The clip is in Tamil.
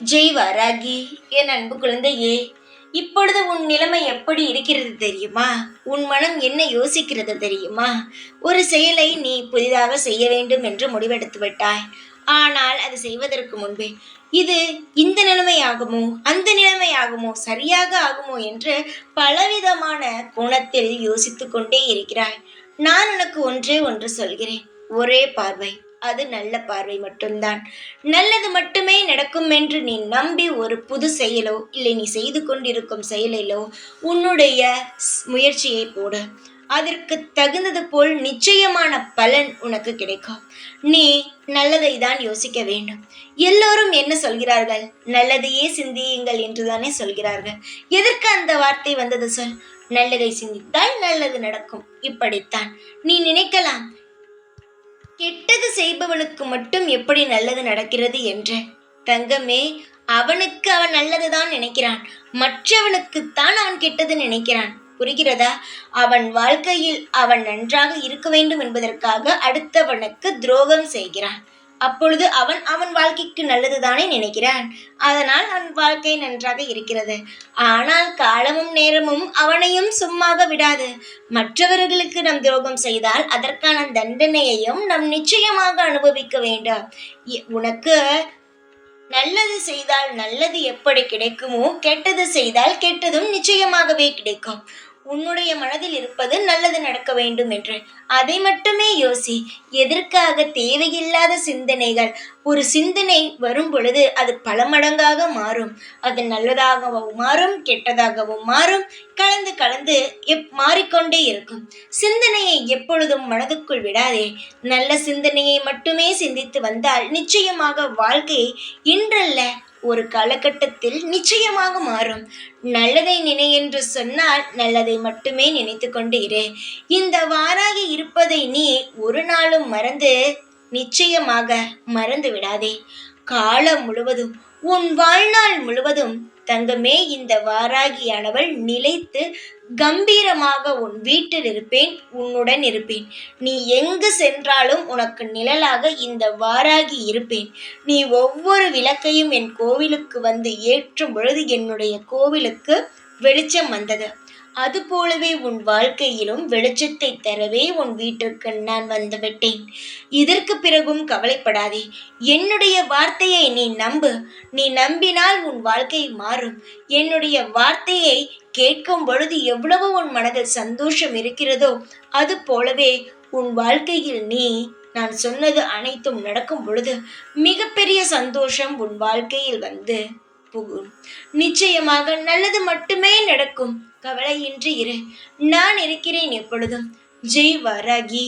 ஜெய் வாராகி, என் அன்பு குழந்தையே, இப்பொழுது உன் நிலைமை எப்படி இருக்கிறது தெரியுமா? உன் மனம் என்ன யோசிக்கிறது தெரியுமா? ஒரு செயலை நீ புதிதாக செய்ய வேண்டும் என்று முடிவெடுத்து விட்டாய். ஆனால் அது செய்வதற்கு முன்பே இது இந்த நிலைமையாகுமோ, அந்த நிலைமையாகுமோ, சரியாக ஆகுமோ என்று பலவிதமான கோணத்தில் யோசித்துக் கொண்டே இருக்கிறாய். நான் உனக்கு ஒன்றே ஒன்று சொல்கிறேன். ஒரே பார்வை, அது நல்ல பார்வை மட்டும்தான். நல்லது மட்டுமே நடக்கும் என்று நீ நம்பி ஒரு புது செயலோ இல்லை நீ செய்து கொண்டிருக்கும் செயலிலோ உன்னுடைய முயற்சியை போடு. அதற்கு தகுந்தது போல் நிச்சயமான பலன் உனக்கு கிடைக்கும். நீ நல்லதை தான் யோசிக்க வேண்டும். எல்லோரும் என்ன சொல்கிறார்கள்? நல்லதையே சிந்தியுங்கள் என்றுதானே சொல்கிறார்கள். எதற்கு அந்த வார்த்தை வந்தது சொல்? நல்லதை சிந்தித்தால் நல்லது நடக்கும். இப்படித்தான் நீ நினைக்கலாம். கெட்டது செய்பவனுக்கு மட்டும் எப்படி நல்லது நடக்கிறது என்று. தங்கமே, அவனுக்கு அவன் நல்லதுதான் நினைக்கிறான், மற்றவனுக்குத்தான் அவன் கெட்டது நினைக்கிறான். புரிகிறதா? அவன் வாழ்க்கையில் அவன் நன்றாக இருக்க வேண்டும் என்பதற்காக அடுத்தவனுக்கு துரோகம் செய்கிறான். அப்பொழுது அவன் அவன் வாழ்க்கைக்கு நல்லதுதானே நினைக்கிறான். அதனால் அவன் வாழ்க்கை நன்றாக இருக்கிறது. ஆனால் காலமும் நேரமும் அவனையும் சும்மாக விடாது. மற்றவர்களுக்கு நம் துரோகம் செய்தால் அதற்கான தண்டனையையும் நம் நிச்சயமாக அனுபவிக்க வேண்டும். உனக்கு நல்லது செய்தால் நல்லது எப்படி கிடைக்குமோ, கெட்டது செய்தால் கெட்டதும் நிச்சயமாகவே கிடைக்கும். உன்னுடைய மனதில் இருப்பது நல்லது நடக்க வேண்டும் என்று. அதை மட்டுமே யோசி. எதற்காக தேவையில்லாத சிந்தனைகள்? ஒரு சிந்தனை வரும் பொழுது அது பல மடங்காக மாறும். அது நல்லதாகவும் மாறும், கெட்டதாகவும் மாறும். கலந்து கலந்து மாறிக்கொண்டே இருக்கும். சிந்தனையை எப்பொழுதும் மனதுக்குள் விடாதே. நல்ல சிந்தனையை மட்டுமே சிந்தித்து வந்தால் நிச்சயமாக வாழ்க்கை இன்றல்ல ஒரு காலகட்டத்தில் நிச்சயமாக மாறும். நல்லதை நினை என்று சொன்னால் நல்லதை மட்டுமே நினைத்து கொண்டு இரு. இந்த வாராகி இருப்பதை நீ ஒரு நாளும் நிச்சயமாக மறந்து விடாதே. காலம் முழுவதும், உன் வாழ்நாள் முழுவதும் தங்கமே, இந்த வாராகியானவள் நிலைத்து கம்பீரமாக உன் வீட்டில் இருப்பேன், உன்னுடன் இருப்பேன். நீ எங்கு சென்றாலும் உனக்கு நிழலாக இந்த வாராகி இருப்பேன். நீ ஒவ்வொரு விளக்கையும் என் கோவிலுக்கு வந்து ஏற்றும் பொழுது என்னுடைய கோவிலுக்கு வெளிச்சம் வந்தது. அதுபோலவே உன் வாழ்க்கையிலும் வெளிச்சத்தை தரவே உன் வீட்டிற்கு நான் வந்துவிட்டேன். இதற்கு பிறகும் கவலைப்படாதே. என்னுடைய வார்த்தையை நீ நம்பு. நீ நம்பினால் உன் வாழ்க்கை மாறும். என்னுடைய வார்த்தையை கேட்கும் பொழுது எவ்வளவு உன் மனதில் சந்தோஷம் இருக்கிறதோ அது போலவே உன் வாழ்க்கையில் நான் சொன்னது அனைத்தும் நடக்கும் பொழுது மிகப்பெரிய சந்தோஷம் உன் வாழ்க்கையில் வந்து புகும். நிச்சயமாக நல்லது மட்டுமே நடக்கும். கவலையின்றி இரு. நான் இருக்கிறேன் எப்பொழுதும். ஜெய் வாராகி.